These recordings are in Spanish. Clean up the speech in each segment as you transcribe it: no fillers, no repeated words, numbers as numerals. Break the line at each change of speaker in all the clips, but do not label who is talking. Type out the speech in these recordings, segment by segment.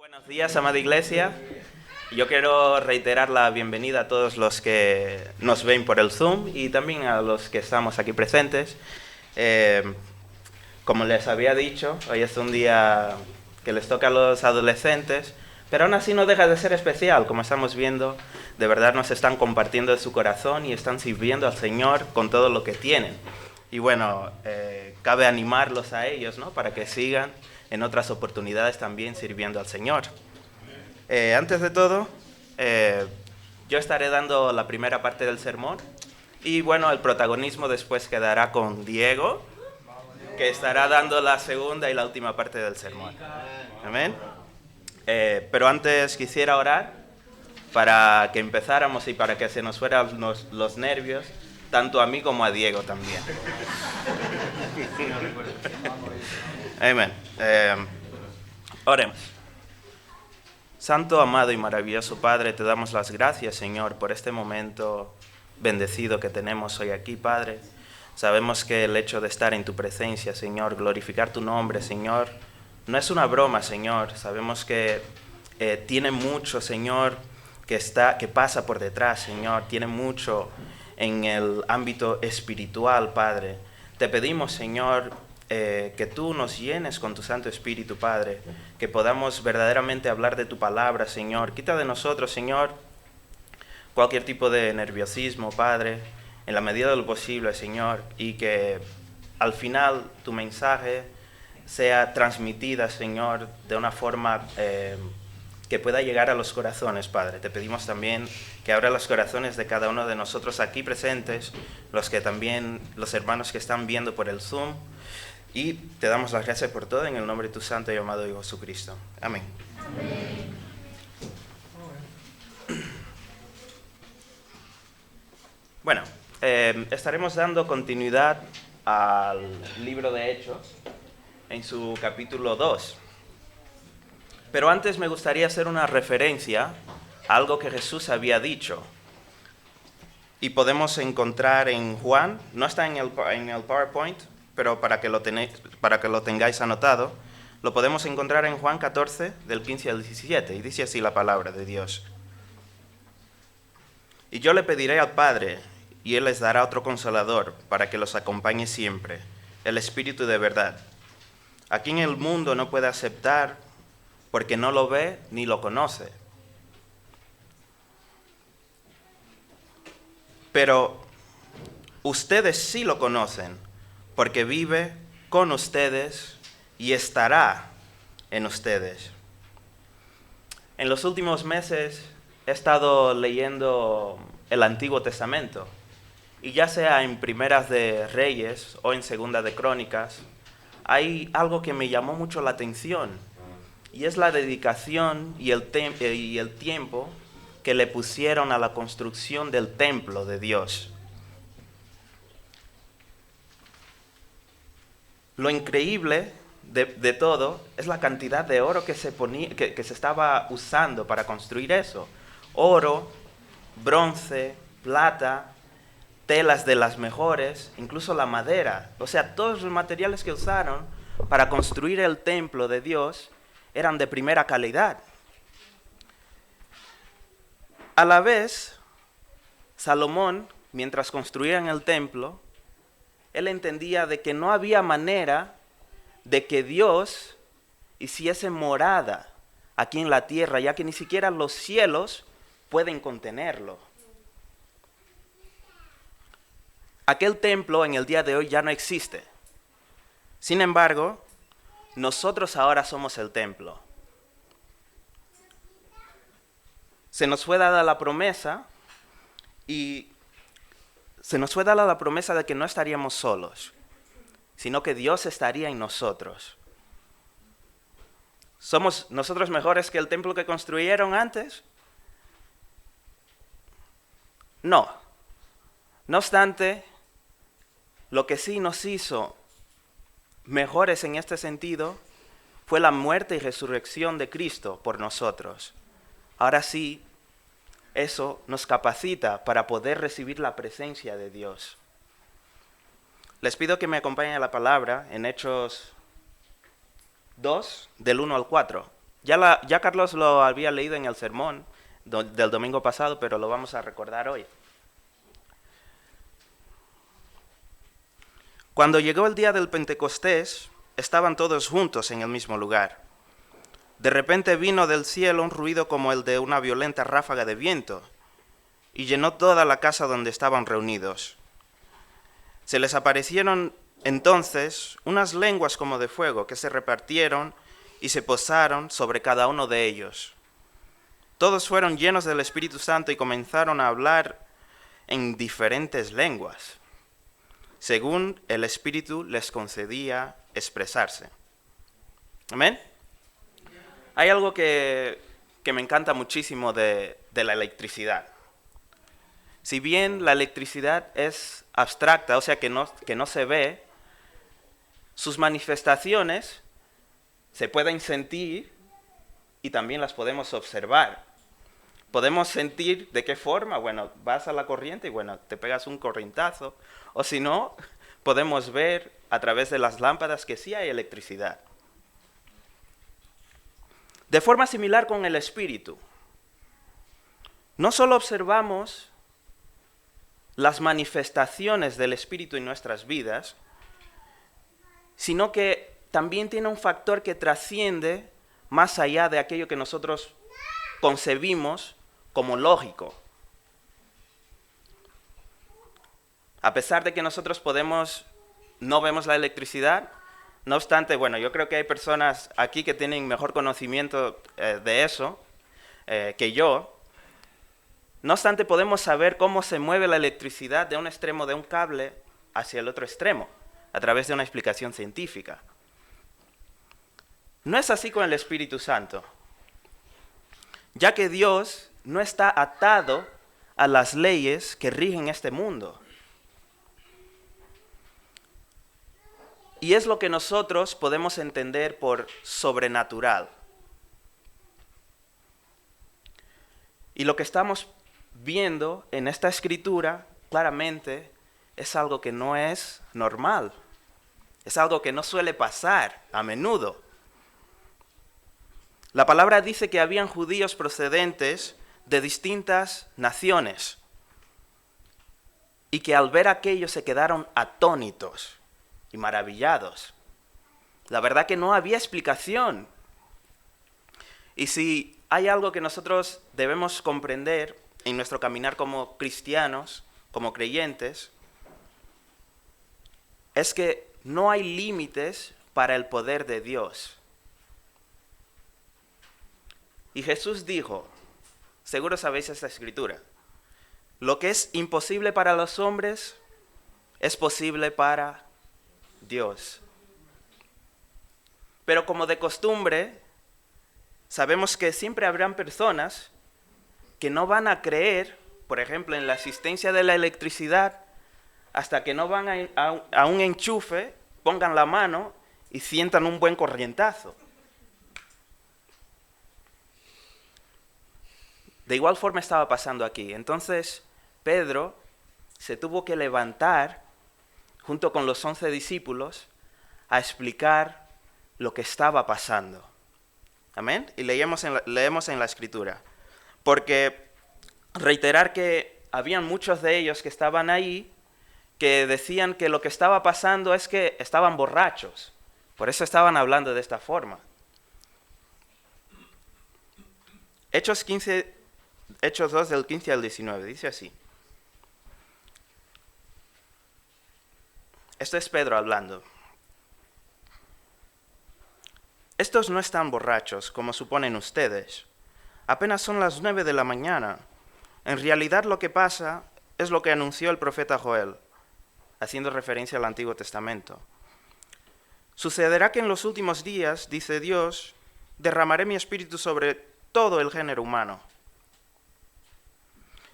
Buenos días, amada iglesia. Yo quiero reiterar la bienvenida a todos los que nos ven por el Zoom y también a los que estamos aquí presentes. Como les había dicho, hoy es un día que les toca a los adolescentes, pero aún así no deja de ser especial. Como estamos viendo, de verdad nos están compartiendo de su corazón y están sirviendo al Señor con todo lo que tienen. Y bueno, cabe animarlos a ellos, ¿no?, para que sigan en otras oportunidades también sirviendo al Señor. Antes de todo, yo estaré dando la primera parte del sermón y bueno, el protagonismo después quedará con Diego, que estará dando la segunda y la última parte del sermón. Amén. Pero antes quisiera orar para que empezáramos y para que se nos fueran los nervios, tanto a mí como a Diego también. Amén. Oremos. Santo, amado y maravilloso Padre, te damos las gracias, Señor, por este momento bendecido que tenemos hoy aquí, Padre. Sabemos que el hecho de estar en tu presencia, Señor, glorificar tu nombre, Señor, no es una broma, Señor. Sabemos que tiene mucho, Señor, que pasa por detrás, Señor. Tiene mucho en el ámbito espiritual, Padre. Te pedimos, Señor, que tú nos llenes con tu Santo Espíritu, Padre, que podamos verdaderamente hablar de tu palabra, Señor. Quita de nosotros, Señor, cualquier tipo de nerviosismo, Padre, en la medida de lo posible, Señor, y que al final tu mensaje sea transmitida, Señor, de una forma que pueda llegar a los corazones, Padre. Te pedimos también que abra los corazones de cada uno de nosotros aquí presentes, los hermanos que están viendo por el Zoom, y te damos las gracias por todo en el nombre de tu santo y amado Hijo Jesucristo. Amén. Amén. Bueno, estaremos dando continuidad al libro de Hechos en su capítulo 2. Pero antes me gustaría hacer una referencia a algo que Jesús había dicho. Y podemos encontrar en Juan, no está en el PowerPoint, pero para que lo tengáis anotado, lo podemos encontrar en Juan 14, del 15 al 17, y dice así la palabra de Dios. Y yo le pediré al Padre, y Él les dará otro Consolador, para que los acompañe siempre, el Espíritu de verdad, a quien el mundo no puede aceptar, porque no lo ve ni lo conoce. Pero ustedes sí lo conocen, porque vive con ustedes y estará en ustedes. En los últimos meses he estado leyendo el Antiguo Testamento, y ya sea en Primeras de Reyes o en Segunda de Crónicas, hay algo que me llamó mucho la atención, y es la dedicación y el tiempo que le pusieron a la construcción del templo de Dios. Lo increíble de todo es la cantidad de oro que se estaba usando para construir eso. Oro, bronce, plata, telas de las mejores, incluso la madera. O sea, todos los materiales que usaron para construir el templo de Dios eran de primera calidad. A la vez, Salomón, mientras construían el templo, él entendía de que no había manera de que Dios hiciese morada aquí en la tierra, ya que ni siquiera los cielos pueden contenerlo. Aquel templo en el día de hoy ya no existe. Sin embargo, nosotros ahora somos el templo. Se nos fue dada la promesa de que no estaríamos solos, sino que Dios estaría en nosotros. ¿Somos nosotros mejores que el templo que construyeron antes? No. No obstante, lo que sí nos hizo mejores en este sentido fue la muerte y resurrección de Cristo por nosotros. Ahora sí, eso nos capacita para poder recibir la presencia de Dios. Les pido que me acompañen a la palabra en Hechos 2, del 1 al 4. Ya Carlos lo había leído en el sermón del domingo pasado, pero lo vamos a recordar hoy. Cuando llegó el día del Pentecostés, estaban todos juntos en el mismo lugar. De repente vino del cielo un ruido como el de una violenta ráfaga de viento, y llenó toda la casa donde estaban reunidos. Se les aparecieron entonces unas lenguas como de fuego que se repartieron y se posaron sobre cada uno de ellos. Todos fueron llenos del Espíritu Santo y comenzaron a hablar en diferentes lenguas, según el Espíritu les concedía expresarse. ¿Amén? Hay algo que me encanta muchísimo de la electricidad. Si bien la electricidad es abstracta, o sea que no se ve, sus manifestaciones se pueden sentir y también las podemos observar. Podemos sentir de qué forma, bueno, vas a la corriente y bueno, te pegas un corrientazo, o si no, podemos ver a través de las lámparas que sí hay electricidad. De forma similar con el espíritu, no solo observamos las manifestaciones del espíritu en nuestras vidas, sino que también tiene un factor que trasciende más allá de aquello que nosotros concebimos como lógico. A pesar de que nosotros no vemos la electricidad, no obstante, bueno, yo creo que hay personas aquí que tienen mejor conocimiento de eso que yo. No obstante, podemos saber cómo se mueve la electricidad de un extremo de un cable hacia el otro extremo, a través de una explicación científica. No es así con el Espíritu Santo, ya que Dios no está atado a las leyes que rigen este mundo. Y es lo que nosotros podemos entender por sobrenatural. Y lo que estamos viendo en esta escritura, claramente, es algo que no es normal. Es algo que no suele pasar a menudo. La palabra dice que habían judíos procedentes de distintas naciones y que al ver aquello se quedaron atónitos y maravillados. La verdad que no había explicación. Y si hay algo que nosotros debemos comprender en nuestro caminar como cristianos, como creyentes, es que no hay límites para el poder de Dios. Y Jesús dijo, seguro sabéis esta escritura, lo que es imposible para los hombres es posible para Dios. Pero como de costumbre, sabemos que siempre habrán personas que no van a creer, por ejemplo, en la existencia de la electricidad, hasta que no van a un enchufe, pongan la mano y sientan un buen corrientazo. De igual forma estaba pasando aquí. Entonces, Pedro se tuvo que levantar, junto con los 11 discípulos, a explicar lo que estaba pasando. ¿Amén? Y leemos en la Escritura. Porque reiterar que habían muchos de ellos que estaban ahí, que decían que lo que estaba pasando es que estaban borrachos. Por eso estaban hablando de esta forma. Hechos 2 del 15 al 19, dice así. Esto es Pedro hablando. Estos no están borrachos, como suponen ustedes. Apenas son las 9 de la mañana. En realidad lo que pasa es lo que anunció el profeta Joel, haciendo referencia al Antiguo Testamento. Sucederá que en los últimos días, dice Dios, derramaré mi espíritu sobre todo el género humano.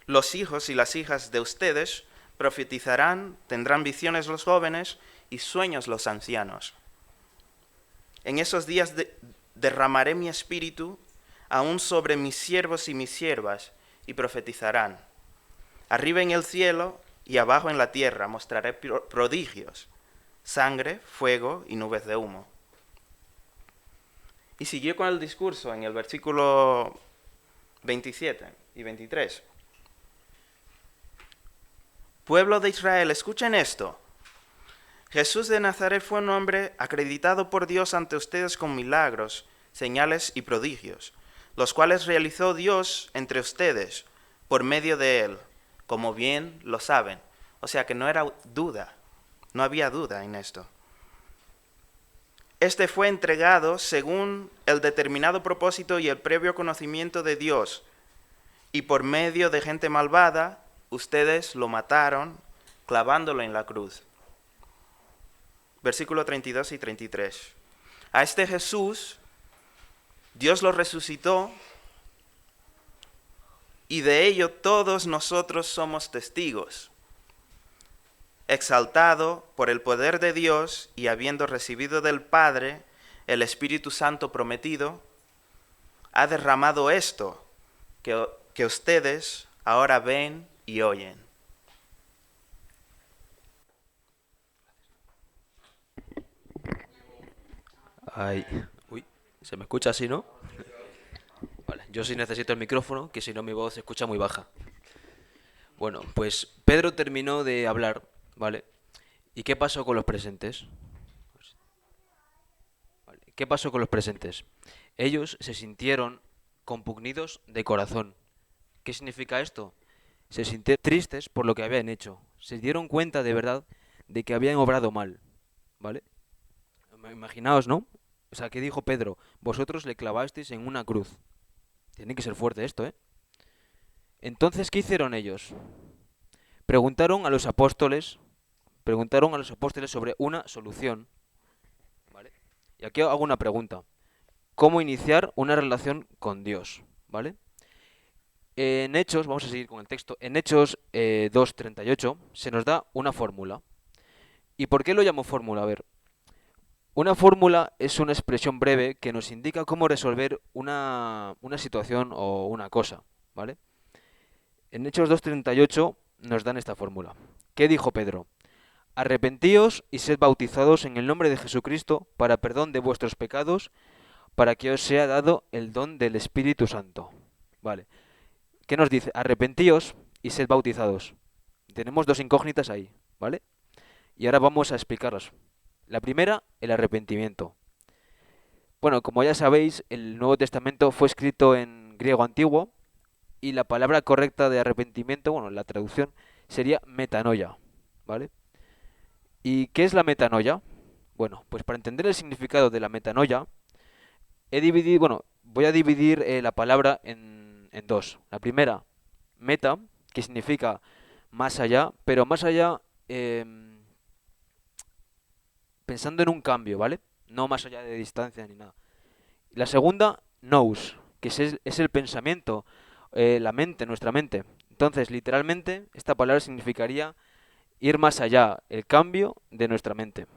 Los hijos y las hijas de ustedes profetizarán, tendrán visiones los jóvenes y sueños los ancianos. En esos días derramaré mi espíritu aún sobre mis siervos y mis siervas, y profetizarán. Arriba en el cielo y abajo en la tierra mostraré prodigios, sangre, fuego y nubes de humo. Y siguió con el discurso en el versículo 27 y 23. Pueblo de Israel, escuchen esto. Jesús de Nazaret fue un hombre acreditado por Dios ante ustedes con milagros, señales y prodigios, los cuales realizó Dios entre ustedes por medio de él, como bien lo saben. O sea que no era duda, no había duda en esto. Este fue entregado según el determinado propósito y el previo conocimiento de Dios, y por medio de gente malvada, ustedes lo mataron clavándolo en la cruz. Versículo 32 y 33. A este Jesús, Dios lo resucitó, y de ello todos nosotros somos testigos. Exaltado por el poder de Dios y habiendo recibido del Padre el Espíritu Santo prometido, ha derramado esto que ustedes ahora ven y oyen.
Ay, uy, ¿se me escucha así, no? Vale, yo sí necesito el micrófono, que si no mi voz se escucha muy baja. Bueno, pues Pedro terminó de hablar, ¿vale? ¿Y qué pasó con los presentes? Vale, ¿qué pasó con los presentes? Ellos se sintieron compugnidos de corazón. ¿Qué significa esto? Se sintieron tristes por lo que habían hecho. Se dieron cuenta de verdad de que habían obrado mal, ¿vale? Imaginaos, ¿no? O sea, ¿qué dijo Pedro? Vosotros le clavasteis en una cruz. Tiene que ser fuerte esto, ¿eh? Entonces, ¿qué hicieron ellos? Preguntaron a los apóstoles, preguntaron a los apóstoles sobre una solución, ¿vale? Y aquí hago una pregunta. ¿Cómo iniciar una relación con Dios? ¿Vale? En Hechos, vamos a seguir con el texto, en Hechos 2:38 se nos da una fórmula. ¿Y por qué lo llamo fórmula? A ver, una fórmula es una expresión breve que nos indica cómo resolver una situación o una cosa, ¿vale? En Hechos 2:38 nos dan esta fórmula. ¿Qué dijo Pedro? Arrepentíos y sed bautizados en el nombre de Jesucristo para perdón de vuestros pecados, para que os sea dado el don del Espíritu Santo. Vale. ¿Qué nos dice? Arrepentíos y sed bautizados. Tenemos dos incógnitas ahí, ¿vale? Y ahora vamos a explicarlas. La primera, el arrepentimiento. Bueno, como ya sabéis, el Nuevo Testamento fue escrito en griego antiguo y la palabra correcta de arrepentimiento, bueno, la traducción sería metanoia, ¿vale? ¿Y qué es la metanoia? Bueno, pues para entender el significado de la metanoia, voy a dividir la palabra en dos. La primera, meta, que significa más allá, pero más allá pensando en un cambio, ¿vale? No más allá de distancia ni nada. La segunda, nous, que es el pensamiento, la mente, nuestra mente. Entonces, literalmente, esta palabra significaría ir más allá, el cambio de nuestra mente.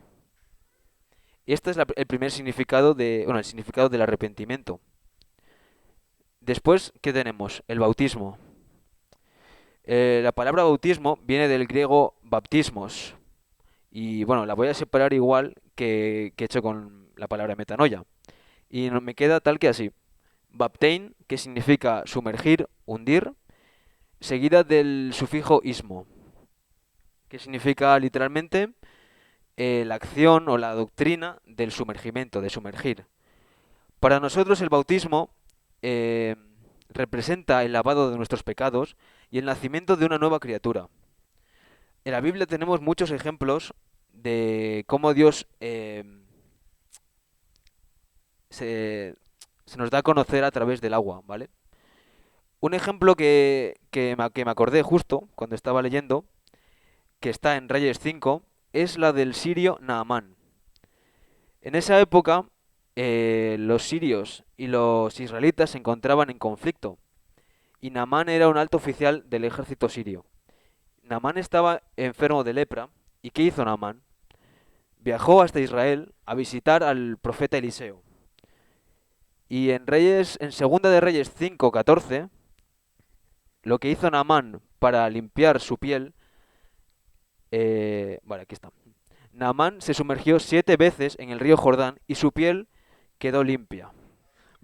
Y este es el primer significado el significado del arrepentimiento. Después, ¿qué tenemos? El bautismo. La palabra bautismo viene del griego baptismos. Y bueno, la voy a separar igual que he hecho con la palabra metanoia. Y me queda tal que así. Baptein, que significa sumergir, hundir, seguida del sufijo ismo, que significa literalmente la acción o la doctrina del sumergimiento, de sumergir. Para nosotros el bautismo eh, representa el lavado de nuestros pecados y el nacimiento de una nueva criatura. En la Biblia tenemos muchos ejemplos de cómo Dios se nos da a conocer a través del agua, ¿vale? Un ejemplo que me acordé justo cuando estaba leyendo, que está en Reyes 5, es la del sirio Naamán. En esa época, los sirios y los israelitas se encontraban en conflicto, y Naamán era un alto oficial del ejército sirio. Naamán estaba enfermo de lepra, ¿y qué hizo Naamán? Viajó hasta Israel a visitar al profeta Eliseo. Y en Segunda de Reyes 5:14, lo que hizo Naamán para limpiar su piel, vale, aquí está. Naamán se sumergió 7 veces en el río Jordán y su piel quedó limpia.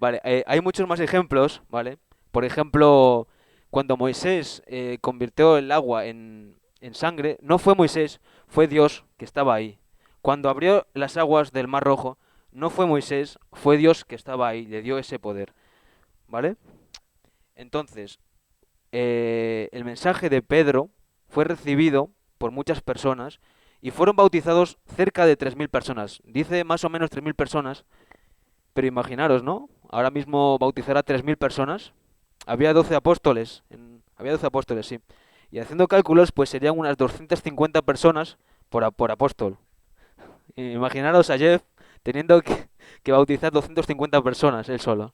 Vale, hay muchos más ejemplos, ¿vale? Por ejemplo, cuando Moisés convirtió el agua en sangre, no fue Moisés, fue Dios que estaba ahí. Cuando abrió las aguas del Mar Rojo, no fue Moisés, fue Dios que estaba ahí, le dio ese poder, ¿vale? Entonces, el mensaje de Pedro fue recibido por muchas personas y fueron bautizados cerca de 3.000 personas. Dice más o menos 3.000 personas, pero imaginaros, ¿no? Ahora mismo bautizar a 3.000 personas. Había 12 apóstoles, había 12 apóstoles, sí. Y haciendo cálculos, pues serían unas 250 personas por apóstol. Imaginaros a Jeff teniendo que bautizar 250 personas él solo.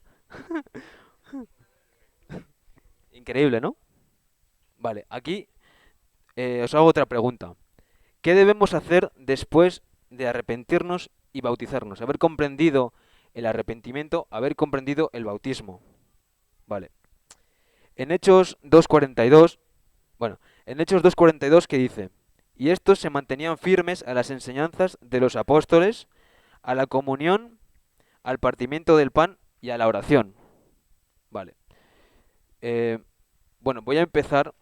Increíble, ¿no? Vale, aquí os hago otra pregunta. ¿Qué debemos hacer después de arrepentirnos y bautizarnos? Haber comprendido el arrepentimiento, haber comprendido el bautismo. Vale. En Hechos 2.42, bueno, en Hechos 2.42 que dice, y estos se mantenían firmes a las enseñanzas de los apóstoles, a la comunión, al partimiento del pan y a la oración. Vale. Eh, bueno, voy a empezar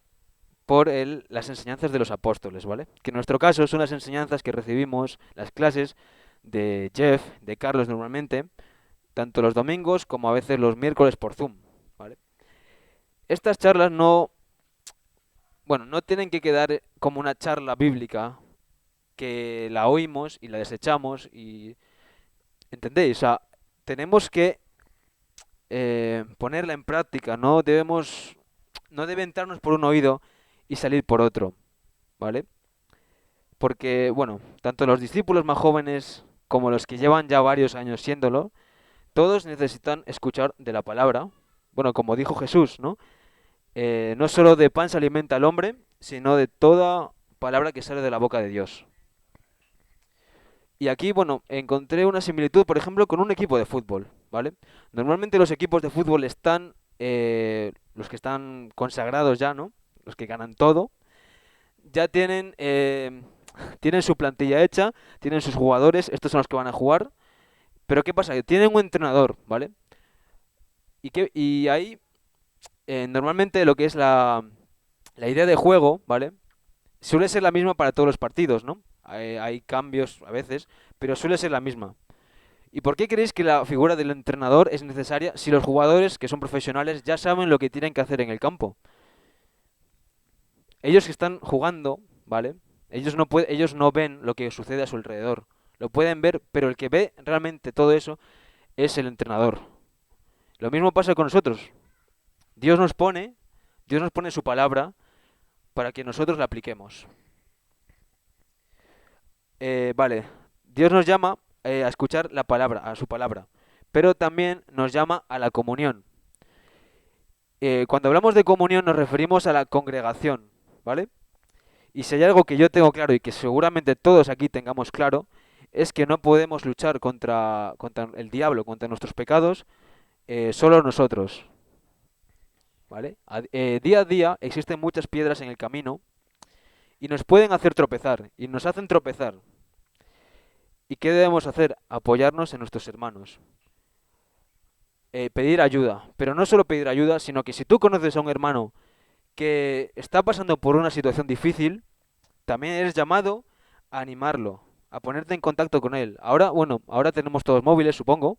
por las enseñanzas de los apóstoles, ¿vale? Que en nuestro caso son las enseñanzas que recibimos, las clases de Jeff, de Carlos normalmente, tanto los domingos como a veces los miércoles por Zoom, ¿vale? Estas charlas no, bueno, no tienen que quedar como una charla bíblica que la oímos y la desechamos y, ¿entendéis? O sea, tenemos que ponerla en práctica, no debe entrarnos por un oído y salir por otro, ¿vale? Porque, bueno, tanto los discípulos más jóvenes como los que llevan ya varios años siéndolo, todos necesitan escuchar de la palabra. Bueno, como dijo Jesús, ¿no? No solo de pan se alimenta el hombre, sino de toda palabra que sale de la boca de Dios. Y aquí, bueno, encontré una similitud, por ejemplo, con un equipo de fútbol, ¿vale? Normalmente los equipos de fútbol están, los que están consagrados ya, ¿no? Los que ganan todo, ya tienen su plantilla hecha, tienen sus jugadores, estos son los que van a jugar. Pero ¿qué pasa? Que tienen un entrenador, ¿vale? Y ahí, normalmente lo que es la idea de juego, ¿vale? Suele ser la misma para todos los partidos, ¿no? Hay cambios a veces, pero suele ser la misma. ¿Y por qué creéis que la figura del entrenador es necesaria si los jugadores, que son profesionales, ya saben lo que tienen que hacer en el campo? Ellos que están jugando, ¿vale? Ellos no ven lo que sucede a su alrededor. Lo pueden ver, pero el que ve realmente todo eso es el entrenador. Lo mismo pasa con nosotros. Dios nos pone, Dios nos pone su palabra para que nosotros la apliquemos. Vale, Dios nos llama a escuchar la palabra, a su palabra, pero también nos llama a la comunión. Cuando hablamos de comunión nos referimos a la congregación, ¿vale? Y si hay algo que yo tengo claro y que seguramente todos aquí tengamos claro, es que no podemos luchar contra el diablo, contra nuestros pecados, solo nosotros, ¿vale? Día a día existen muchas piedras en el camino y nos pueden hacer tropezar, y nos hacen tropezar. ¿Y qué debemos hacer? Apoyarnos en nuestros hermanos. Pedir ayuda, pero no solo pedir ayuda, sino que si tú conoces a un hermano que está pasando por una situación difícil, también eres llamado a animarlo, a ponerte en contacto con él. Ahora, bueno, ahora tenemos todos móviles, supongo,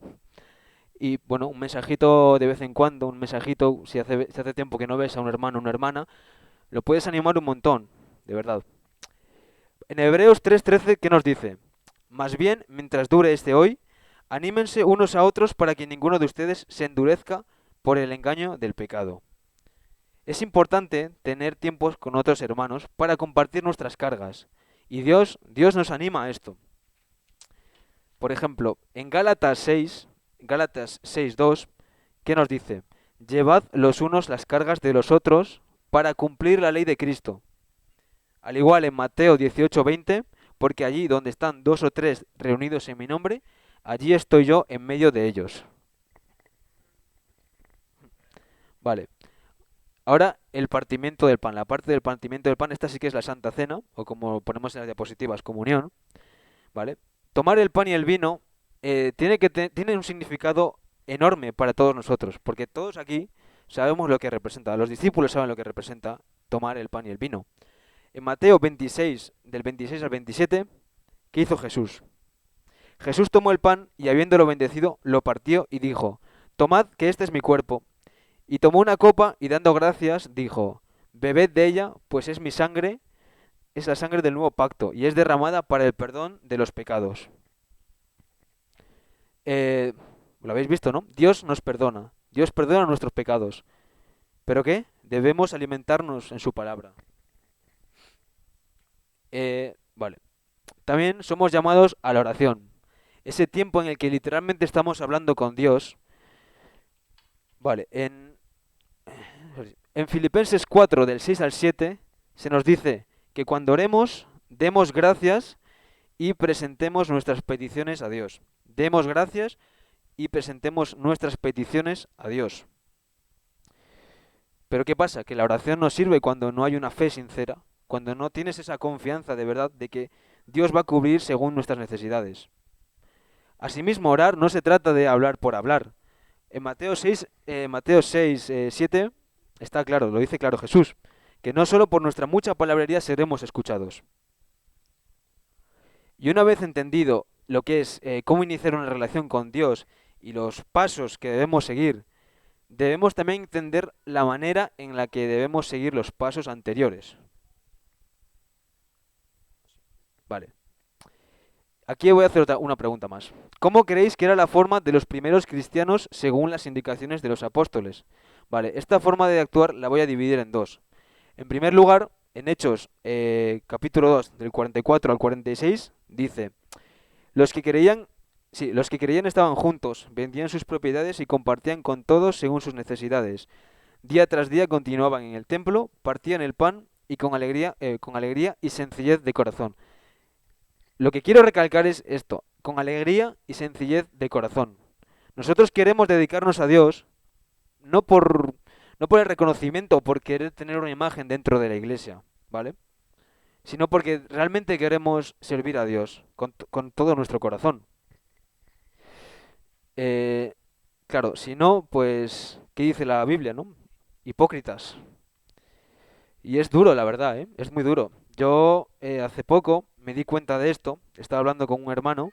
y bueno, un mensajito de vez en cuando, un mensajito, si hace tiempo que no ves a un hermano o una hermana, lo puedes animar un montón, de verdad. En Hebreos 3:13, ¿qué nos dice? Más bien, mientras dure este hoy, anímense unos a otros para que ninguno de ustedes se endurezca por el engaño del pecado. Es importante tener tiempos con otros hermanos para compartir nuestras cargas. Y Dios nos anima a esto. Por ejemplo, en Gálatas 6:2, ¿qué nos dice? Llevad los unos las cargas de los otros para cumplir la ley de Cristo. Al igual en Mateo 18:20, porque allí donde están dos o tres reunidos en mi nombre, allí estoy yo en medio de ellos. Vale. Ahora el partimiento del pan. La parte del partimiento del pan, esta sí que es la Santa Cena, o como ponemos en las diapositivas, comunión. ¿Vale? Tomar el pan y el vino tiene un significado enorme para todos nosotros, porque todos aquí sabemos lo que representa, los discípulos saben lo que representa tomar el pan y el vino. En Mateo 26, del 26 al 27, ¿qué hizo Jesús? Jesús tomó el pan y habiéndolo bendecido, lo partió y dijo, tomad que este es mi cuerpo. Y tomó una copa y dando gracias, dijo, bebed de ella, pues es mi sangre, es la sangre del nuevo pacto, y es derramada para el perdón de los pecados. Eh, lo habéis visto, ¿no? Dios nos perdona, Dios perdona nuestros pecados. ¿Pero qué? Debemos alimentarnos en su palabra. Vale. También somos llamados a la oración. Ese tiempo en el que literalmente estamos hablando con Dios. Vale, en Filipenses 4, del 6 al 7, se nos dice que cuando oremos, demos gracias y presentemos nuestras peticiones a Dios. Demos gracias y presentemos nuestras peticiones a Dios. Pero ¿qué pasa? Que la oración no sirve cuando no hay una fe sincera, cuando no tienes esa confianza de verdad de que Dios va a cubrir según nuestras necesidades. Asimismo, orar no se trata de hablar por hablar. En Mateo 6 7 está claro, lo dice claro Jesús, que no solo por nuestra mucha palabrería seremos escuchados. Y una vez entendido lo que es cómo iniciar una relación con Dios y los pasos que debemos seguir, debemos también entender la manera en la que debemos seguir los pasos anteriores. Vale. Aquí voy a hacer una pregunta más. ¿Cómo creéis que era la forma de los primeros cristianos según las indicaciones de los apóstoles? Vale, esta forma de actuar la voy a dividir en dos. En primer lugar, en Hechos capítulo 2, del 44 al 46, dice, los que creían, los que creían estaban juntos, vendían sus propiedades y compartían con todos según sus necesidades. Día tras día continuaban en el templo, partían el pan y con alegría y sencillez de corazón. Lo que quiero recalcar es esto, con alegría y sencillez de corazón. Nosotros queremos dedicarnos a Dios no por el reconocimiento o por querer tener una imagen dentro de la iglesia, ¿vale? Sino porque realmente queremos servir a Dios con todo nuestro corazón. Eh, claro, si no, pues, ¿qué dice la Biblia, no? Hipócritas. Y es duro, la verdad, ¿eh? Es muy duro. Yo hace poco me di cuenta de esto, estaba hablando con un hermano,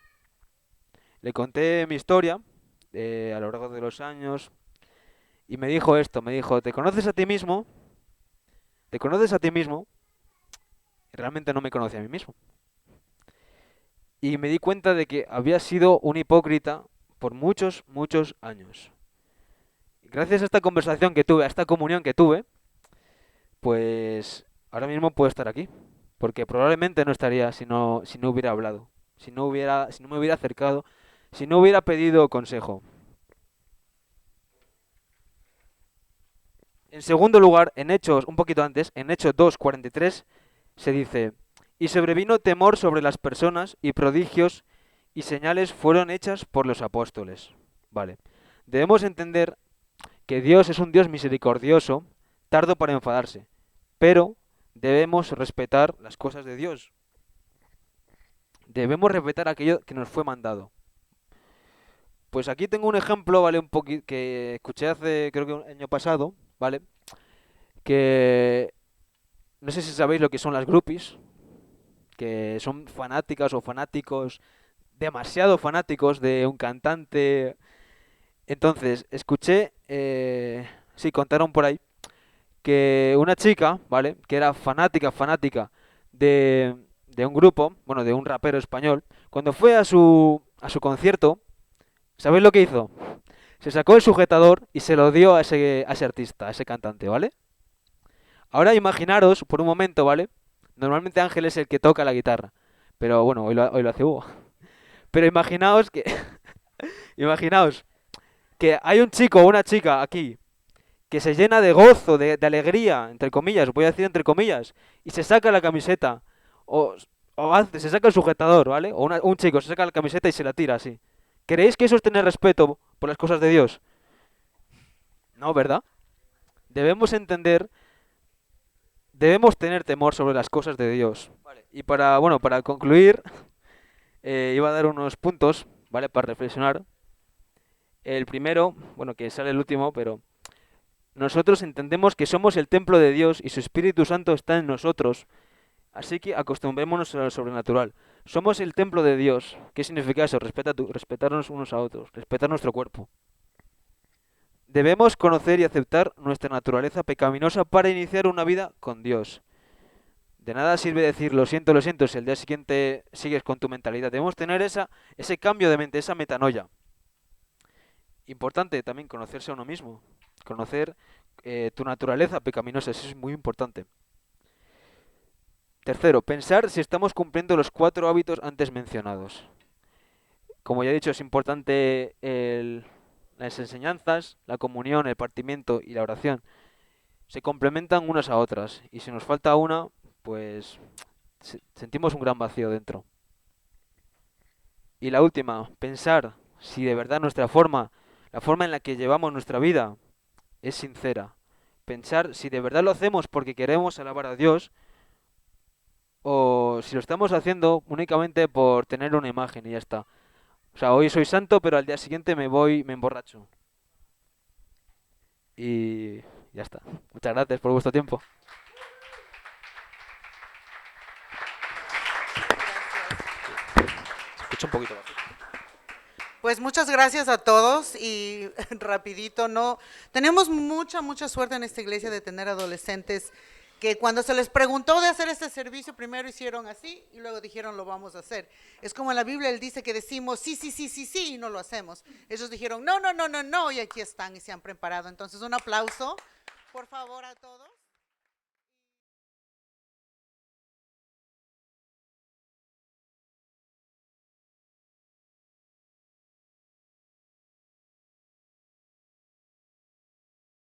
le conté mi historia a lo largo de los años y me dijo esto, me dijo, ¿te conoces a ti mismo? ¿Te conoces a ti mismo? Y realmente no me conocía a mí mismo. Y me di cuenta de que había sido un hipócrita por muchos, muchos años. Y gracias a esta conversación que tuve, a esta comunión que tuve, pues ahora mismo puedo estar aquí. Porque probablemente no estaría si no hubiera hablado, si no me hubiera acercado, si no hubiera pedido consejo. En segundo lugar, en Hechos, un poquito antes, en Hechos 2:43, se dice, y sobrevino temor sobre las personas y prodigios y señales fueron hechas por los apóstoles. Vale. Debemos entender que Dios es un Dios misericordioso, tardo para enfadarse, pero debemos respetar las cosas de Dios. Debemos respetar aquello que nos fue mandado. Pues aquí tengo un ejemplo, ¿vale? Un poquito que escuché hace, creo que un año pasado, ¿vale? Que no sé si sabéis lo que son las groupies, que son fanáticas o fanáticos, demasiado fanáticos de un cantante. Entonces, escuché, sí, contaron por ahí, que una chica, ¿vale? Que era fanática de un grupo, bueno, de un rapero español, cuando fue a su concierto, ¿sabéis lo que hizo? Se sacó el sujetador y se lo dio a ese artista, a ese cantante, ¿vale? Ahora imaginaros, por un momento, ¿vale? Normalmente Ángel es el que toca la guitarra, pero bueno, hoy lo hace Hugo. Pero imaginaos que hay un chico o una chica aquí que se llena de gozo, de alegría, entre comillas, voy a decir entre comillas, y se saca la camiseta, o, se saca el sujetador, ¿vale? O un chico se saca la camiseta y se la tira así. ¿Creéis que eso es tener respeto por las cosas de Dios? No, ¿verdad? Debemos entender, debemos tener temor sobre las cosas de Dios. Vale. Y para concluir, iba a dar unos puntos, ¿vale? Para reflexionar. El primero, bueno, que sale el último, pero nosotros entendemos que somos el templo de Dios y su Espíritu Santo está en nosotros. Así que acostumbrémonos a lo sobrenatural. Somos el templo de Dios. ¿Qué significa eso? Respetarnos unos a otros, respetar nuestro cuerpo. Debemos conocer y aceptar nuestra naturaleza pecaminosa para iniciar una vida con Dios. De nada sirve decir lo siento, si el día siguiente sigues con tu mentalidad. Debemos tener ese cambio de mente, esa metanoia. Importante también conocerse a uno mismo, conocer tu naturaleza pecaminosa, eso es muy importante. Tercero, pensar si estamos cumpliendo los 4 hábitos antes mencionados. Como ya he dicho, es importante las enseñanzas, la comunión, el partimiento y la oración. Se complementan unas a otras y si nos falta una, pues sentimos un gran vacío dentro. Y la última, pensar si de verdad la forma en la que llevamos nuestra vida es sincera. Pensar si de verdad lo hacemos porque queremos alabar a Dios o si lo estamos haciendo únicamente por tener una imagen y ya está. O sea, hoy soy santo, pero al día siguiente me emborracho. Y ya está. Muchas gracias por vuestro tiempo. Se escucha un poquito bajo.
Pues muchas gracias a todos y rapidito, no, tenemos mucha suerte en esta iglesia de tener adolescentes que cuando se les preguntó de hacer este servicio, primero hicieron así y luego dijeron lo vamos a hacer. Es como en la Biblia él dice que decimos sí y no lo hacemos. Ellos dijeron no y aquí están y se han preparado. Entonces un aplauso, por favor, a todos.